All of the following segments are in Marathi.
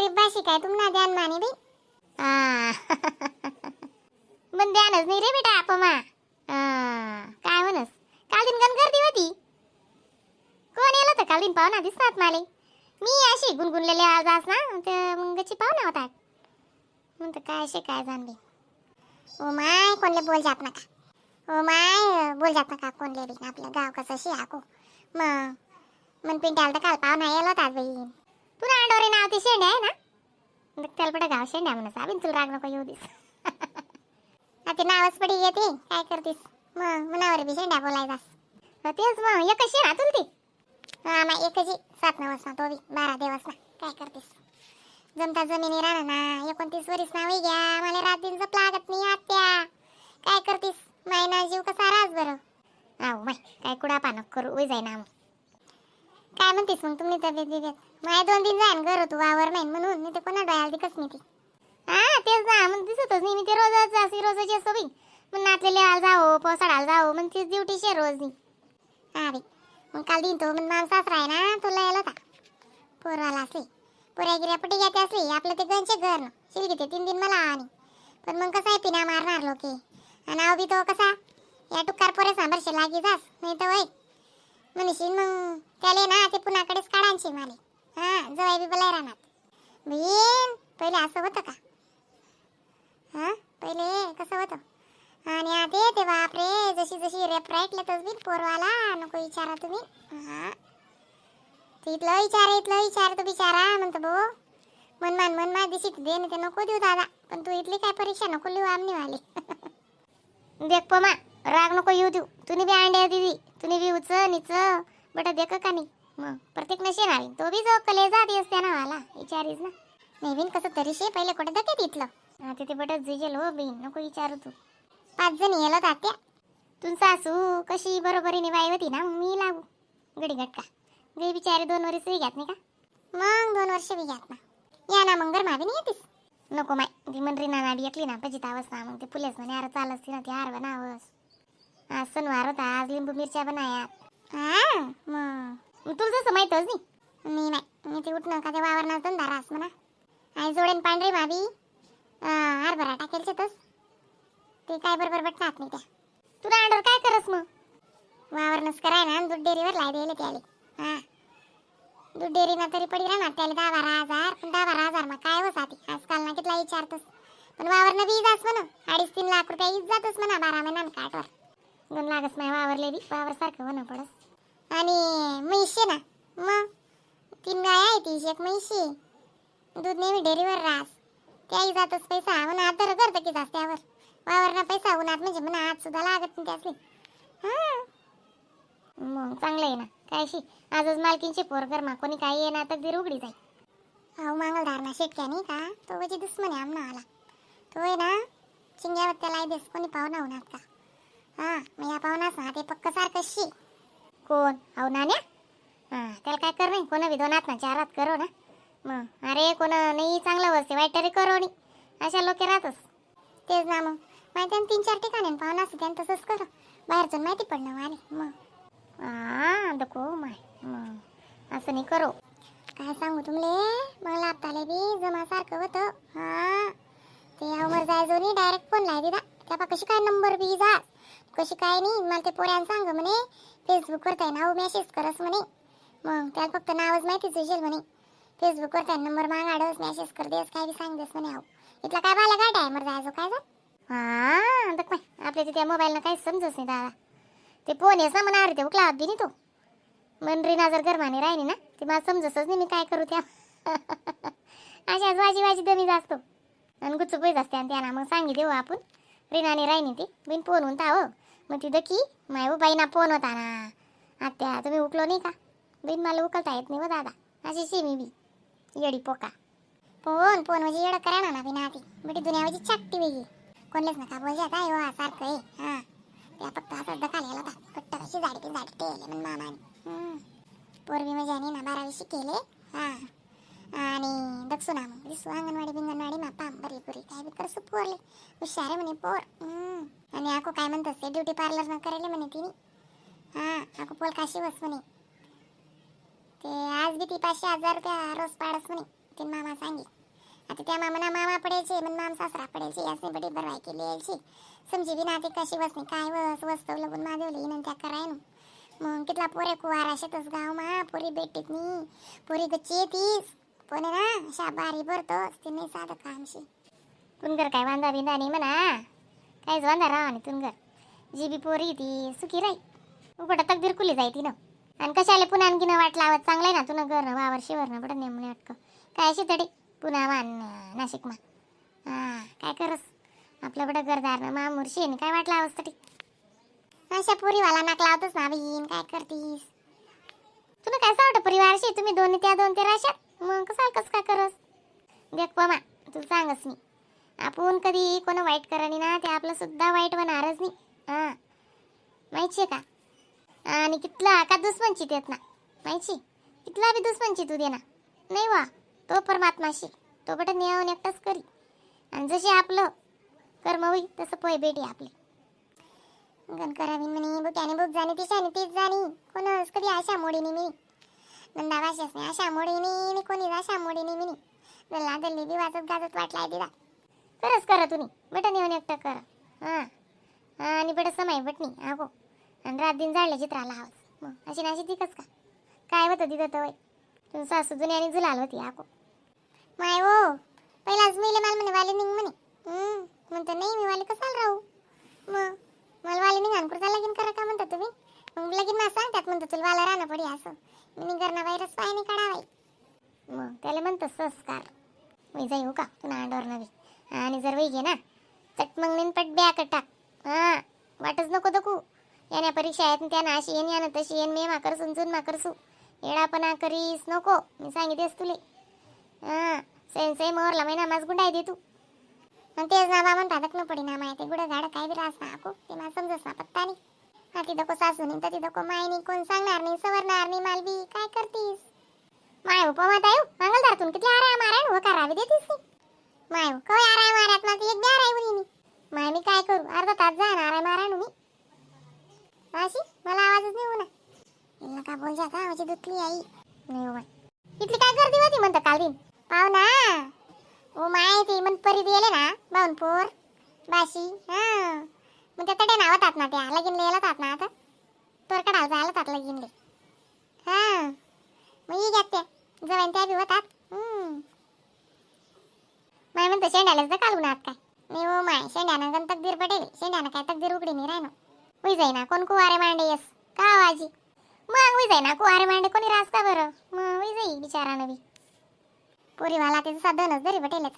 गरीब बाशी काय तुम्हाला ध्यान माने बी पण ध्यानच नाही रे बेटा आपमा काय म्हणस काल दिन गण गर्दी होती. कोण येलं तर काल दिन पाहुणा दिसतात माले. मी अशी गुणगुणलेले आवाज ना तर मंगची पाहुणा होता म्हणतं काय शे काय जाणली. ओ माय कोणले बोल जात नका. ओ माय बोल जात नका कोणले बी आपलं गाव कसं शे आको मग मन पिंट्याला तर काल पाहुणा येला होता बाई. तुला अंडोरे नाव ते शेंड्या आहे ना त्याला पडे गाव शेंड्या म्हणून साबीन तुला राग नको येऊ दिस. आता नावच पडी येते काय करतीस मग मनावर बी शेंड्या बोलायचास. तेच मग एक कशी ना तुला ती हा मग एकची 7-9 वाजता तो बी 12 दिवस ना काय करतीस. जमता जमिनी राहणार ना 29 वर्ष नाव घ्या मला रात दिन जप लागत नाही आत्या काय करतीस मायना जीव कसा राज बरं. आहो माय काय कुडा पानक करू उई जाई ना काय म्हणतीस मग तुम्ही तब्येत बिब्येत माय 2 दिन जाईन घर तू वावर नाही म्हणून मी ते कोणा डोळ्याला दिकस मी ती हा तेच ना मग दिसतच नाही मी ते रोजच अशी रोजची असतो बी मग नातलेले आल जाओ पोसाडाल जाओ मग तीच ड्युटी शे रोज नी हा बी मग काल दिन तो मग माम सासरा आहे ना तो लयला होता पोरवाला असली पुऱ्या गिऱ्या पटी घ्यायचे असली आपलं ते गंचे घर ना शिलगी ते 3 दिन मला आणि पण मग कसं आहे पिना मारणार लोके आणि आव बी तो कसा या टुकार पोरे सांभारशे लागी जास नाही तर वय म्हणशील मग त्याले ना ते पुन्हाकडेच काढायचे माले हा जवाई बी बोलाय राहणार बहीण पहिले असं होतं का हा पहिले कसं होतं आणि आता ते बापरे जशी जशी रेप राईटला तसबी पोरवाला नको विचारा तुम्ही हा ते इथलं विचार तो बिचारा म्हणतो भाऊ मनमान दिशी दे ते नको देऊ दादा पण तू इथली काय परीक्षा नको लिहू आमनी वाली. देख पमा राग नको येऊ देऊ तुम्ही बी अंड्या दिदी तुम्ही बी उच निच बटा देख का नाही मग प्रत्येक नशे नाही तो बी जो कलेजा दी असते ना वाला विचारीस ना नेहमी कसं तरी शे पहिले कुठे दके तिथलं आता ते बटच जिजेल हो बी नको विचारू तू 5 जण येलो तात्या तुम सासू कशी बरोबरीने बाई होती ना मी लागू गडी गटका गे बिचारे 2 वर्ष बी घ्यात नाही का मग 2 वर्ष बी घ्यात ना या ना मंगर मावी नाही येतीस नको माय ती मंडरी नाना बी एकली ना पजित आवस ना मग ते पुलेस म्हणे अरे चालस ती ना ती हार बनावस आज सणवार होता आज लिंबू मिरच्या बनायात हा मग तुला जसं माहीतच नाही नाही ते उठणं का ते वावरणार धंदा रास म्हणा आई जोडेन पांढरी भाभी हरभरा टाकेलचे तस ते काय बरोबर बटनात नाही त्या तुला अंडर काय करस मग वावरनच कराय ना दूध डेअरीवर लाई द्यायला त्याले हा दूध डेअरीना तरी पडी राहणार त्याला 10-12 हजार पण 10-12 मग काय होसाती आजकाल ना कितला विचारतस पण वावरनं बी जास म्हणा 2.5-3 लाख रुपये इज जातच म्हणा 12 महिन्यानं काटवर 2 लागस नाही वावरले बी वावर सारखं म्हणा पडस आणि म्हैशी ना मग 3 गाय आहे ती एक म्हैशी दूध नेहमी डेअरीवर रास त्याही जातच पैसा म्हणा आदर करतं की जास्त त्यावर वावरना पैसा उन्हात म्हणजे म्हणा आज सुद्धा लागत नाही त्यासली हा मग चांगलं आहे ना कायशी आजच मालकींची पोरगर मा कोणी काही येणार तर ती रुगडी जाई. अहो मंगलधारणा शेटक्या नाही का तो वजी दुश्मन आहे आमना आला तो आहे ना चिंग्यावर त्याला देस कोणी पाहुणा होणार का हा मग या पाहुणास ना ते पक्क सारखं शी कोण अहो नाण्या हा त्याला काय कर नाही कोणा बी 2 हात ना 4 हात करो ना मग अरे कोण नाही चांगलं वरते वाईट तरी करो नाही अशा लोक राहतच तेच ना मग माहिती 3-4 ठिकाणी पाहुणा असं त्यांनी तसंच करो बाहेरचं माहिती पडणं वाले मग दको माय मग असं नाही करो काय सांगू तुमले मला आपताले बी जमासारखं होतं हा ते अमर जायजो नाही डायरेक्ट फोन लाई दिदा त्या कशी काय नंबर बी जा कशी काय नाही मला ते पोऱ्यानं सांग म्हणे फेसबुकवर ताई नाव मेसेज करस म्हणे मग त्याला फक्त नावच माहितीच असेल म्हणे फेसबुकवर ताई नंबर मागाडस मेसेज कर देस काय बी सांग देस म्हणे आहो इथला काय बाला काय टायमर जायजो काय जा हा दक माय आपल्या त्या मोबाईलनं काही समजच नाही दादा ते फोन येस ना म्हणा ते उकला बी नाही तो मनरीना जर गरमाने राहिली ना ते मला समजतच नाही मी काय करू त्या अशाच वाजी दमी जास्तो आणि गुच्चुपच असते आणि त्यांना मग सांगी देऊ आपण रिनाने राहिनी ती बिन फोन होता हो मग ती दकी माय हो बाईना फोन होता ना आत्या तुम्ही उकलो नाही का बिन मला उकलता येत नाही हो दादा अशी शिमी बी येडी पोका फोन म्हणजे येडं करा ना बिना ती बेटी दुनियाची चाकटी वेगळी कोणलेच नका बोल जात आहे हो सारखं आहे हा त्या फक्त असं दखालेला होता कट्टा कशी जाडी टेले म्हण मामाने पोरबी म्हणजे आणि ना 12वी शिकेले हा आणि दक्षू ना मग दिसू अंगणवाडी मापा बरी पुरी काय बी करसू पोरले हुशार म्हणे पोर आणि आको काय म्हणत असते ड्युटी पार्लर न करेले म्हणे तिने हा आको पोल काशी बस म्हणे ते आज बी ती 500,000 रुपया रोज पाडस म्हणे ते मामा सांगे आता त्या मामाना मामा पडायचे मन माम सासरा पडायचे यासने बडी बरवाई केली यायची समजी बी ना ते कशी वसने काय वस्तव लगून मागवली न त्या कराय न मग कितला पोरे कुवारा शेतच गाव मा पोरी भेटीत नी पोरी गच्ची येतीस पण ना अशा बारी भरतोस ते नाही साधं कामशी तुनगर काय वांदा बिंदा नाही म्हणा काहीच वांदा राहा नाही तुनगर जी बी पोरी ती सुखी राही उघड तकदीर खुली जाय ती न आणि कशाले पुन्हा आणखी न वाट लावत चांगलंय ना तुनं घर वावर शिवरणं पडत नेमणे अटक काय अशी तडी पुन्हा मान नाशिक मा काय करस आपलं बडं घरदार मा मुरशी काय वाट लावस तडी अशा पोरीवाला नाक लावतोस ना बहीण काय करतीस तुला काय वाटतं परिवारशी तुम्ही दोन त्या दोन ते राशात मग कस काय करस देख पमा तू सांगस मी आपण कधी कोण वाईट करानी ना ते आपलं सुद्धा वाईट होणारच नाही माहिती का आणि कितला का दुश्मनची देत ना माहिती कितला बी दुश्मनची तू दे ना नाही वा तो परमात्माशी तो बट नेऊन एकटाच करी आणि जसे आपलं कर्म होई तसं पोय बेटी आपले गण करावी म्हणे बुक्याने बुक जाणे तिशाने तीच जाणी कोणच कधी आशा मोडीने मी नंदावाशास नाही आशा मोडीने कोणी आशा मोडीने मी गल्ला गल्ली बी वाजत गाजत वाटलाय दिला खरंच करा तुम्ही बटन येऊन एकटं करा आणि बट समय बटणी आगो आणि रात दिन जाळल्या चित्राला हवस मग अशी नाशी तिकच का काय होतं तिथं तर वय तुझं सासू जुन्याने जुलाल होती आगो माय हो पहिलाच मीले मला म्हणे वाली निघ म्हणे म्हणतो नाही मी वाली कसाल राहू मग मला वाली निघान कुठचा लगीन करा का म्हणता तुम्ही मग लगीन मला सांगतात म्हणतो तुला वाला राहणं पडी असं मी निघरणं बाहेरच पायने काढावाय मग त्याला म्हणतं संस्कार मी जाई हो का तुला अंडोर नवी आणि जर वही घे ना चट मग नेन पट ब्याक टाक वाटच नको दकू याने परीक्षा आहेत त्यानं अशी येन यानं तशी येन मे माकर सुनचून माकरसू येडापणा करीस नको मी सांगितलेस तुले सेन्से मोरला महिना मास गुंडाय दे तू आणि तेच ना बाबा टाकत न पडी ना माहिती गुडं गाडं काय बी रास ना आको ते मला समजस ना पत्ता नाही हाती दको सासू नाही तर ती दको माय नाही कोण सांगणार नाही सवरणार नाही मालबी काय करतीस माय उपमात आयो मंगलदारतून किती आराय माराय हो करावी देतीस ती माय कवय आराय मारत मला एक बी आराय उनी माय मी काय करू अर्धा तास जाणार आराय माराय मी अशी मला आवाजच नाही होणार इल्ला का बोल जाता माझी दुखली आई नाही हो माय इथली काय गर्दी होती म्हणतं काल दिन पाव ना ओ माय ती मन परी दिले ना बावनपूर बाशी मग त्या तडे नावतात ना त्या लगीन लिहिला तात ना आता तोर कडाल जायला तात लगीन ले मग ही घेत त्या जवान त्या बी होतात माय म्हणतं शेंड्यालाच तर कालून आत काय नाही हो माय शेंड्यानं गण तकदीर पडेल शेंड्यानं काय तकदीर उघडी नाही राहणं होई जाई ना कोण कुवारे मांडे येस का आवाजी मग होई जाई ना कुवारे मांडे कोणी रास का बरं मग होई जाई बिचारानं बी पोरीवाला ते साधनच जरी बटेलच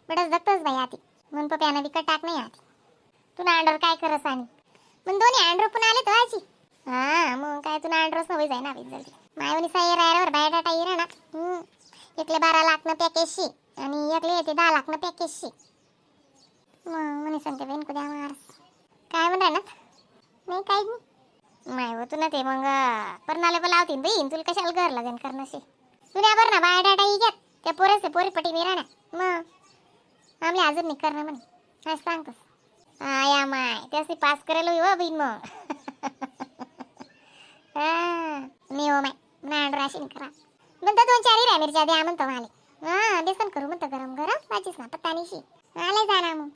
बडच दक्तच बाई आती म्हणून पप्यानं बी टाक नाही आती तू अंडर काय करस आणि मग दोन्ही अंडर पण आले तर आजी मग काय तू अंडरच होई जाई ना बी जल्दी मायवनी साई रायवर बायोडाटा येणार ना एकले 12 लाख न पॅकेजशी आणि एकले येते 10 लाख न पॅकेजशी मग म्हणे सांगते बेन कुद्या मारस काय म्हणा ना नाही काही नाही माय हो तू ना ते मग परनाले बोलावतीन बहीण तुला कशाला घर लागेल करण्याशी तुला बरं ना बायोडाटा घेत त्या पोरेसे पोरी पटी नाही राहणार मग आमले अजून नाही करणं म्हणे आज सांगतोस या माय त्याची पास करायला हो बहीण मग नाही हो माय नांड राशीन करा म्हणतो 2-4 हिऱ्या मिरच्या द्या म्हणतो माले बेसन करू म्हणतो गरम गरम वाचीस ना पत्तानीशी आले जा ना मग